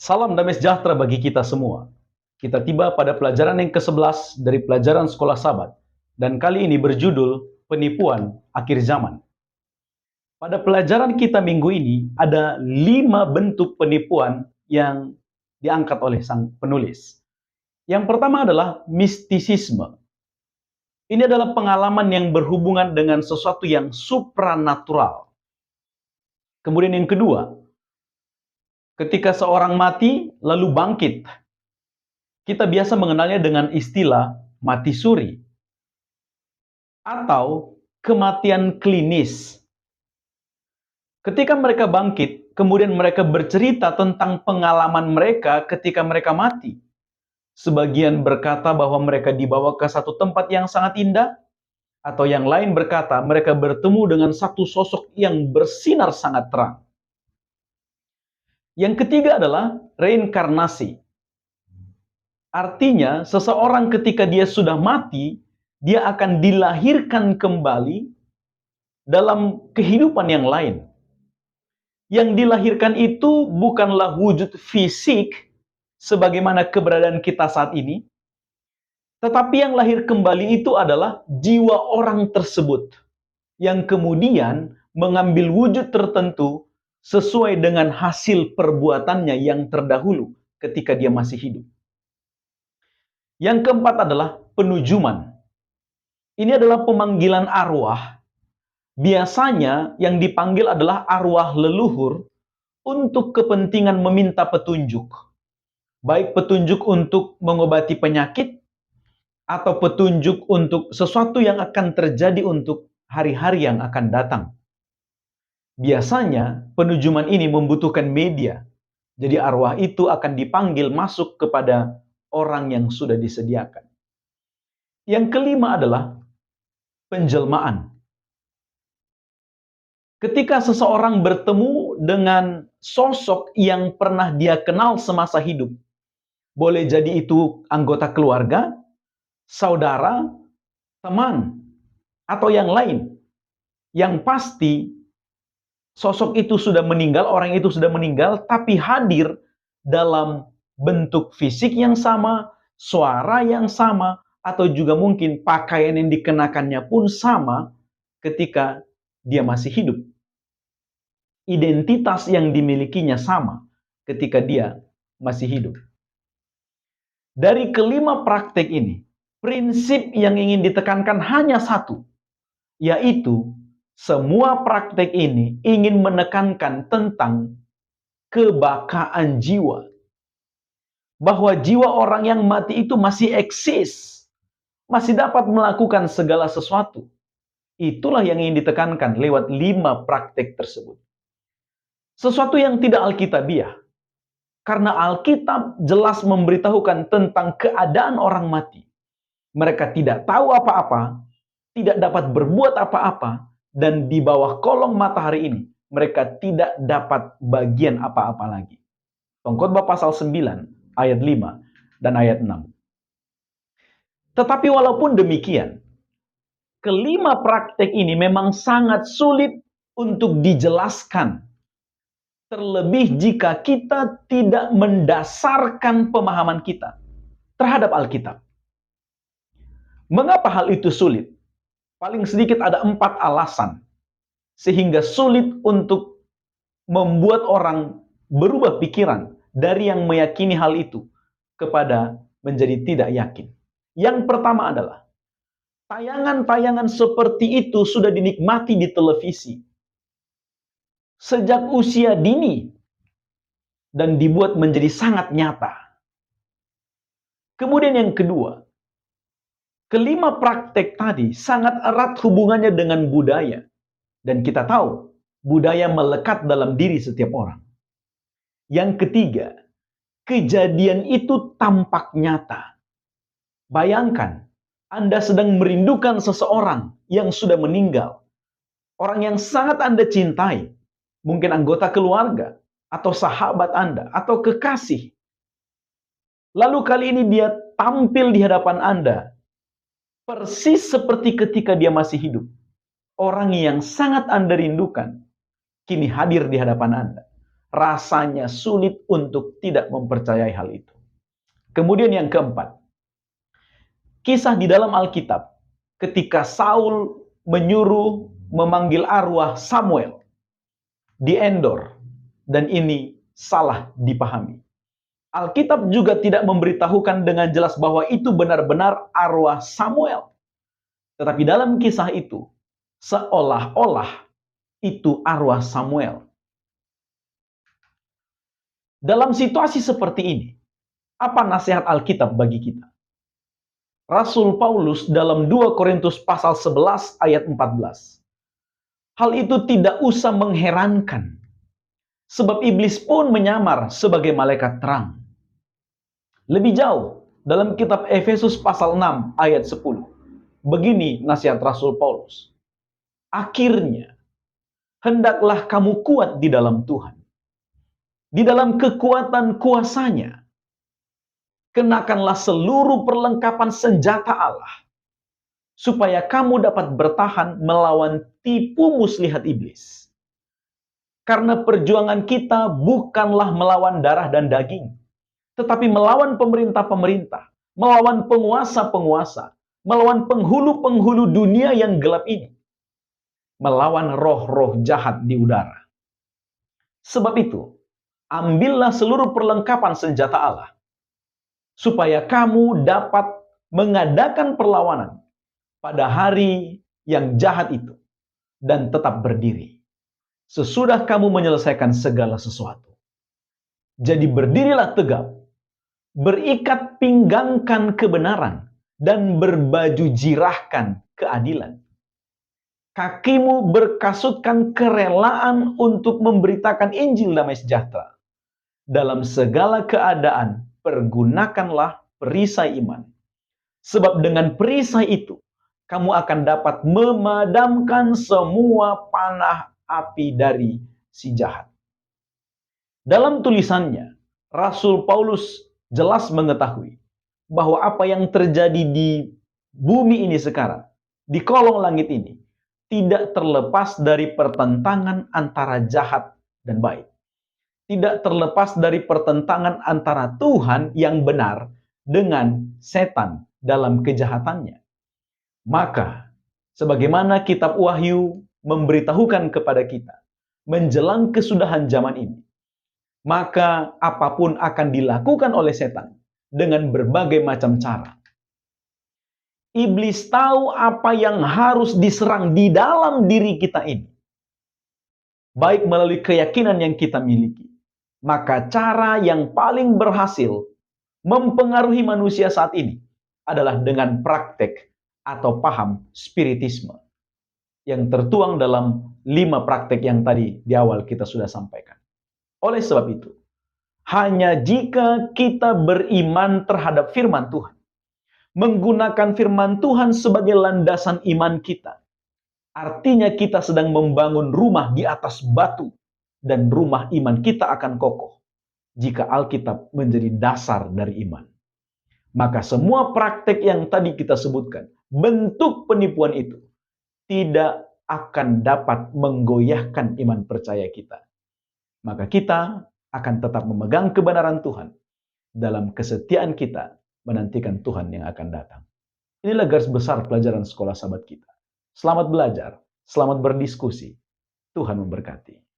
Salam damai sejahtera bagi kita semua. Kita tiba pada pelajaran yang ke-11 dari pelajaran Sekolah Sabat, dan kali ini berjudul Penipuan Akhir Zaman. Pada pelajaran kita minggu ini, ada 5 bentuk penipuan yang diangkat oleh sang penulis. Yang pertama adalah mistisisme. Ini adalah pengalaman yang berhubungan dengan sesuatu yang supranatural. Kemudian yang kedua, ketika seorang mati lalu bangkit. Kita biasa mengenalnya dengan istilah mati suri atau kematian klinis. Ketika mereka bangkit, kemudian mereka bercerita tentang pengalaman mereka ketika mereka mati. Sebagian berkata bahwa mereka dibawa ke satu tempat yang sangat indah, atau yang lain berkata mereka bertemu dengan satu sosok yang bersinar sangat terang. Yang ketiga adalah reinkarnasi. Artinya, seseorang ketika dia sudah mati, dia akan dilahirkan kembali dalam kehidupan yang lain. Yang dilahirkan itu bukanlah wujud fisik sebagaimana keberadaan kita saat ini, tetapi yang lahir kembali itu adalah jiwa orang tersebut yang kemudian mengambil wujud tertentu sesuai dengan hasil perbuatannya yang terdahulu ketika dia masih hidup. Yang keempat adalah penujuman. Ini adalah pemanggilan arwah. Biasanya yang dipanggil adalah arwah leluhur untuk kepentingan meminta petunjuk. Baik petunjuk untuk mengobati penyakit, atau petunjuk untuk sesuatu yang akan terjadi untuk hari-hari yang akan datang. Biasanya penujuman ini membutuhkan media. Jadi arwah itu akan dipanggil masuk kepada orang yang sudah disediakan. Yang kelima adalah penjelmaan. Ketika seseorang bertemu dengan sosok yang pernah dia kenal semasa hidup, boleh jadi itu anggota keluarga, saudara, teman, atau yang lain. Yang pasti, sosok itu sudah meninggal, orang itu sudah meninggal, tapi hadir dalam bentuk fisik yang sama, suara yang sama, atau juga mungkin pakaian yang dikenakannya pun sama ketika dia masih hidup. Identitas yang dimilikinya sama ketika dia masih hidup. Dari kelima praktek ini, prinsip yang ingin ditekankan hanya satu, yaitu semua praktek ini ingin menekankan tentang kebakaan jiwa. Bahwa jiwa orang yang mati itu masih eksis, masih dapat melakukan segala sesuatu. Itulah yang ingin ditekankan lewat 5 praktek tersebut. Sesuatu yang tidak alkitabiah. Karena Alkitab jelas memberitahukan tentang keadaan orang mati. Mereka tidak tahu apa-apa, tidak dapat berbuat apa-apa, dan di bawah kolong matahari ini, mereka tidak dapat bagian apa-apa lagi. Pengkhotbah pasal 9, ayat 5 dan ayat 6. Tetapi walaupun demikian, kelima praktek ini memang sangat sulit untuk dijelaskan. Terlebih jika kita tidak mendasarkan pemahaman kita terhadap Alkitab. Mengapa hal itu sulit? Paling sedikit ada 4 alasan. Sehingga sulit untuk membuat orang berubah pikiran dari yang meyakini hal itu kepada menjadi tidak yakin. Yang pertama adalah, tayangan-tayangan seperti itu sudah dinikmati di televisi sejak usia dini dan dibuat menjadi sangat nyata. Kemudian yang kedua, kelima praktek tadi sangat erat hubungannya dengan budaya. Dan kita tahu, budaya melekat dalam diri setiap orang. Yang ketiga, kejadian itu tampak nyata. Bayangkan, Anda sedang merindukan seseorang yang sudah meninggal. Orang yang sangat Anda cintai. Mungkin anggota keluarga, atau sahabat Anda, atau kekasih. Lalu kali ini dia tampil di hadapan Anda. Persis seperti ketika dia masih hidup. Orang yang sangat Anda rindukan, kini hadir di hadapan Anda. rasanya sulit untuk tidak mempercayai hal itu. Kemudian yang keempat, kisah di dalam Alkitab ketika Saul menyuruh memanggil arwah Samuel di Endor, dan ini salah dipahami. Alkitab juga tidak memberitahukan dengan jelas bahwa itu benar-benar arwah Samuel. Tetapi dalam kisah itu, seolah-olah itu arwah Samuel. Dalam situasi seperti ini, apa nasihat Alkitab bagi kita? Rasul Paulus dalam 2 Korintus pasal 11 ayat 14. Hal itu tidak usah mengherankan, sebab iblis pun menyamar sebagai malaikat terang. Lebih jauh, dalam kitab Efesus pasal 6 ayat 10. Begini nasihat Rasul Paulus. Akhirnya, hendaklah kamu kuat di dalam Tuhan. Di dalam kekuatan kuasa-Nya, kenakanlah seluruh perlengkapan senjata Allah, supaya kamu dapat bertahan melawan tipu muslihat iblis. Karena perjuangan kita bukanlah melawan darah dan daging, tetapi melawan pemerintah-pemerintah, melawan penguasa-penguasa, melawan penghulu-penghulu dunia yang gelap ini, melawan roh-roh jahat di udara. Sebab itu, ambillah seluruh perlengkapan senjata Allah, supaya kamu dapat mengadakan perlawanan pada hari yang jahat itu, dan tetap berdiri sesudah kamu menyelesaikan segala sesuatu. Jadi berdirilah tegap, berikat pinggangkan kebenaran, dan berbaju jirahkan keadilan. Kakimu berkasutkan kerelaan untuk memberitakan Injil damai sejahtera. Dalam segala keadaan, pergunakanlah perisai iman. Sebab dengan perisai itu, kamu akan dapat memadamkan semua panah api dari si jahat. Dalam tulisannya, Rasul Paulus jelas mengetahui bahwa apa yang terjadi di bumi ini sekarang, di kolong langit ini, tidak terlepas dari pertentangan antara jahat dan baik. Tidak terlepas dari pertentangan antara Tuhan yang benar dengan setan dalam kejahatannya. Maka, sebagaimana kitab Wahyu memberitahukan kepada kita, menjelang kesudahan zaman ini, maka apapun akan dilakukan oleh setan dengan berbagai macam cara. Iblis tahu apa yang harus diserang di dalam diri kita ini, baik melalui keyakinan yang kita miliki. Maka cara yang paling berhasil mempengaruhi manusia saat ini adalah dengan praktek atau paham spiritisme yang tertuang dalam 5 praktek yang tadi di awal kita sudah sampaikan. Oleh sebab itu, hanya jika kita beriman terhadap firman Tuhan, menggunakan firman Tuhan sebagai landasan iman kita, artinya kita sedang membangun rumah di atas batu, dan rumah iman kita akan kokoh jika Alkitab menjadi dasar dari iman. Maka semua praktek yang tadi kita sebutkan, bentuk penipuan itu, tidak akan dapat menggoyahkan iman percaya kita. Maka kita akan tetap memegang kebenaran Tuhan dalam kesetiaan kita menantikan Tuhan yang akan datang. Inilah garis besar pelajaran sekolah sahabat kita. Selamat belajar, selamat berdiskusi. Tuhan memberkati.